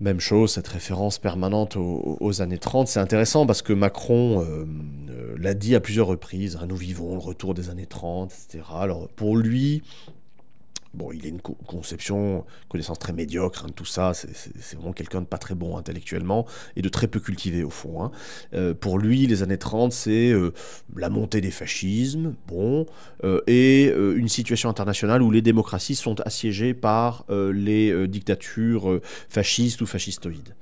Même chose, cette référence permanente aux années 30, c'est intéressant parce que Macron l'a dit à plusieurs reprises, hein, nous vivons le retour des années 30, etc. Alors pour lui, bon, il a une conception, connaissance très médiocre hein, de tout ça. C'est vraiment quelqu'un de pas très bon intellectuellement et de très peu cultivé au fond. Hein. Pour lui, les années 30, c'est la montée des fascismes, bon, une situation internationale où les démocraties sont assiégées par les dictatures fascistes ou fascistoïdes.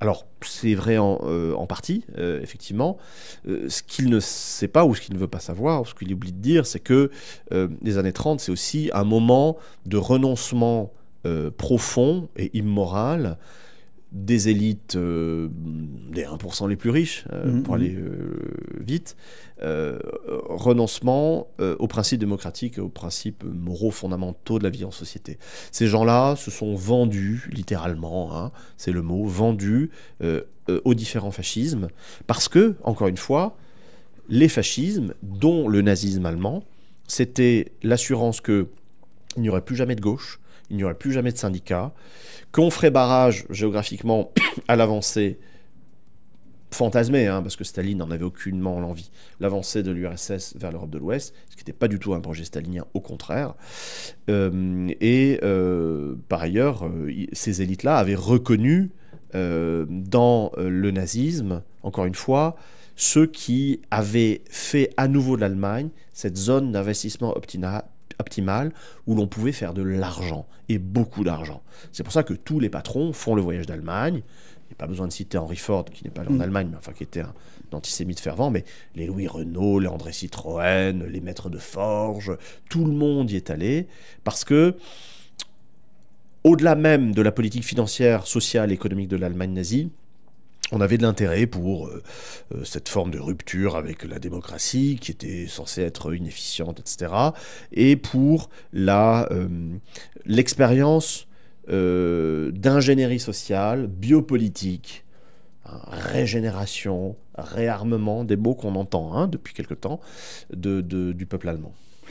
Alors, c'est vrai en partie, effectivement. Ce qu'il ne sait pas ou ce qu'il ne veut pas savoir, ce qu'il oublie de dire, c'est que les années 30, c'est aussi un moment de renoncement profond et immoral des élites, des 1% les plus riches, Mhm, pour aller mhm. vite, renoncement aux principes démocratiques et aux principes moraux fondamentaux de la vie en société. Ces gens-là se sont vendus, littéralement, hein, c'est le mot, vendus aux différents fascismes, parce que, encore une fois, les fascismes, dont le nazisme allemand, c'était l'assurance que il n'y aurait plus jamais de gauche, il n'y aurait plus jamais de syndicats, qu'on ferait barrage géographiquement à l'avancée fantasmée, hein, parce que Staline n'en avait aucunement l'envie, l'avancée de l'URSS vers l'Europe de l'Ouest, ce qui n'était pas du tout un projet stalinien, au contraire. Par ailleurs, ces élites-là avaient reconnu dans le nazisme, encore une fois, ceux qui avaient fait à nouveau de l'Allemagne cette zone d'investissement optimale où l'on pouvait faire de l'argent, et beaucoup d'argent. C'est pour ça que tous les patrons font le voyage d'Allemagne. Il n'y a pas besoin de citer Henry Ford, qui n'est pas allé en Mhm. Allemagne, mais enfin qui était un antisémite fervent, mais les Louis Renault, les André Citroën, les maîtres de forge, tout le monde y est allé, parce que, au-delà même de la politique financière, sociale et économique de l'Allemagne nazie, on avait de l'intérêt pour cette forme de rupture avec la démocratie qui était censée être inefficiente, etc. Et pour l'expérience d'ingénierie sociale, biopolitique, hein, régénération, réarmement, des mots qu'on entend hein, depuis quelque temps, du peuple allemand.